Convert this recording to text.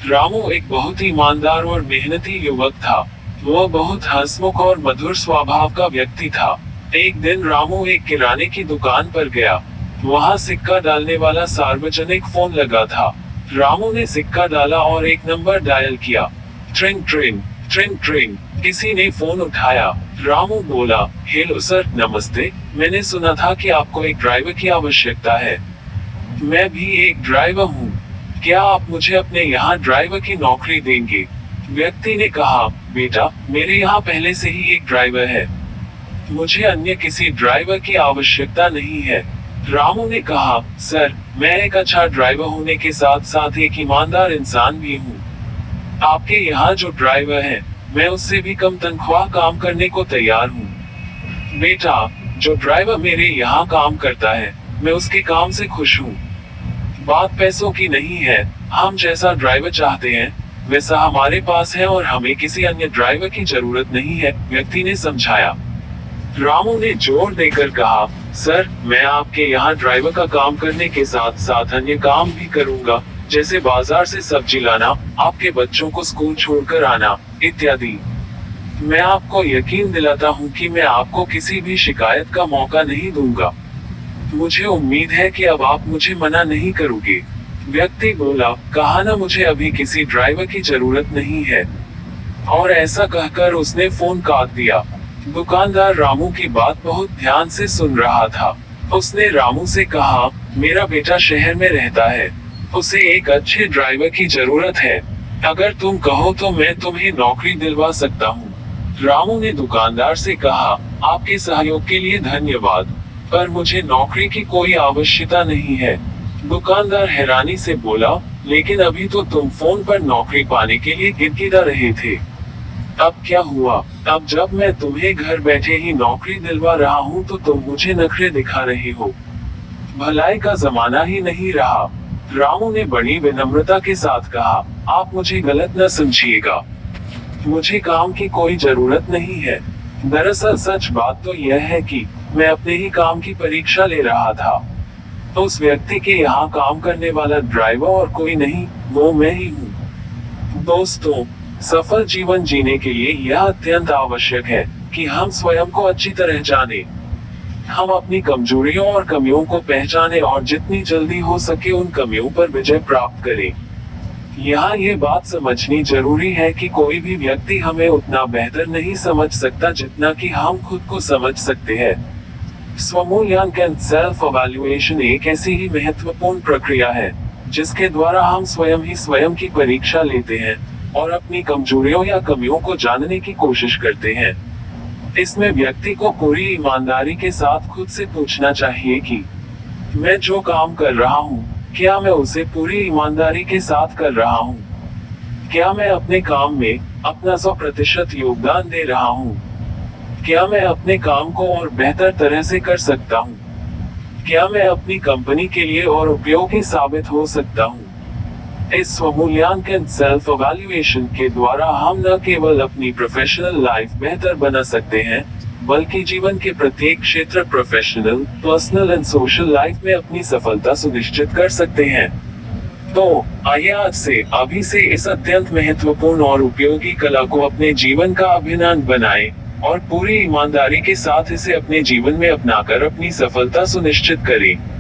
रामू एक बहुत ईमानदार और मेहनती युवक था। वह बहुत हंसमुख और मधुर स्वभाव का व्यक्ति था। एक दिन रामू एक किराने की दुकान पर गया। वहां सिक्का डालने वाला सार्वजनिक फोन लगा था। रामू ने सिक्का डाला और एक नंबर डायल किया। ट्रिंग ट्रिंग ट्रिंग ट्रिंग, किसी ने फोन उठाया। रामू बोला, हेलो सर, नमस्ते। मैंने सुना था कि आपको एक ड्राइवर की आवश्यकता है। मैं भी एक ड्राइवर हूँ। क्या आप मुझे अपने यहाँ ड्राइवर की नौकरी देंगे? व्यक्ति ने कहा, बेटा, मेरे यहाँ पहले से ही एक ड्राइवर है। मुझे अन्य किसी ड्राइवर की आवश्यकता नहीं है। रामू ने कहा, सर, मैं एक अच्छा ड्राइवर होने के साथ साथ एक ईमानदार इंसान भी हूँ। आपके यहाँ जो ड्राइवर है, मैं उससे भी कम तनख्वाह काम करने को तैयार हूँ। बेटा, जो ड्राइवर मेरे यहाँ काम करता है, मैं उसके काम से खुश हूँ। बात पैसों की नहीं है। हम जैसा ड्राइवर चाहते हैं वैसा हमारे पास है और हमें किसी अन्य ड्राइवर की जरूरत नहीं है, व्यक्ति ने समझाया। रामू ने जोर देकर कहा, सर, मैं आपके यहाँ ड्राइवर का काम करने के साथ साथ अन्य काम भी करूँगा, जैसे बाजार से सब्जी लाना, आपके बच्चों को स्कूल छोड़कर आना, इत्यादि। मैं आपको यकीन दिलाता हूँ कि मैं आपको किसी भी शिकायत का मौका नहीं दूंगा। मुझे उम्मीद है कि अब आप मुझे मना नहीं करोगे। व्यक्ति बोला, कहा ना, मुझे अभी किसी ड्राइवर की जरूरत नहीं है। और ऐसा कहकर उसने फोन काट दिया। दुकानदार रामू की बात बहुत ध्यान से सुन रहा था। उसने रामू से कहा, मेरा बेटा शहर में रहता है, उसे एक अच्छे ड्राइवर की जरूरत है। अगर तुम कहो तो मैं तुम्हें नौकरी दिलवा सकता हूँ। रामू ने दुकानदार से कहा, आपके सहयोग के लिए धन्यवाद, पर मुझे नौकरी की कोई आवश्यकता नहीं है। दुकानदार हैरानी से बोला, लेकिन अभी तो तुम फोन पर नौकरी पाने के लिए गिड़गिड़ा रहे थे। अब क्या हुआ? अब जब मैं तुम्हें घर बैठे ही नौकरी दिलवा रहा हूँ तो तुम मुझे नखरे दिखा रहे हो। भलाई का जमाना ही नहीं रहा। रामू ने बड़ी विनम्रता के साथ कहा, आप मुझे गलत न समझिएगा, मुझे काम की कोई जरूरत नहीं है। दरअसल सच बात तो यह है कि मैं अपने ही काम की परीक्षा ले रहा था। तो उस व्यक्ति के यहाँ काम करने वाला ड्राइवर और कोई नहीं, वो मैं ही हूँ। दोस्तों, सफल जीवन जीने के लिए यह अत्यंत आवश्यक है कि हम स्वयं को अच्छी तरह जाने। हम अपनी कमजोरियों और कमियों को पहचाने और जितनी जल्दी हो सके उन कमियों पर विजय प्राप्त करें। यहाँ ये बात समझनी जरूरी है कि कोई भी व्यक्ति हमें उतना बेहतर नहीं समझ सकता जितना कि हम खुद को समझ सकते हैं। स्वमूल्यांकन, सेल्फ इवैल्यूएशन एक ऐसी ही महत्वपूर्ण प्रक्रिया है जिसके द्वारा हम स्वयं ही स्वयं की परीक्षा लेते हैं और अपनी कमजोरियों या कमियों को जानने की कोशिश करते हैं। इसमें व्यक्ति को पूरी ईमानदारी के साथ खुद से पूछना चाहिए कि मैं जो काम कर रहा हूँ, क्या मैं उसे पूरी ईमानदारी के साथ कर रहा हूँ? क्या मैं अपने काम में अपना 100% योगदान दे रहा हूँ? क्या मैं अपने काम को और बेहतर तरह से कर सकता हूँ? क्या मैं अपनी कंपनी के लिए और उपयोगी साबित हो सकता हूँ? इस स्वमूल्यांकन, सेल्फ इवैल्यूएशन के द्वारा हम न केवल अपनी प्रोफेशनल लाइफ बेहतर बना सकते हैं, बल्कि जीवन के प्रत्येक क्षेत्र, professional, personal and social life में अपनी सफलता सुनिश्चित कर सकते हैं। तो आइए आज से, अभी से इस अत्यंत महत्वपूर्ण और उपयोगी कला को अपने जीवन का अभिन्न अंग बनाएं और पूरी ईमानदारी के साथ इसे अपने जीवन में अपनाकर अपनी सफलता सुनिश्चित करें।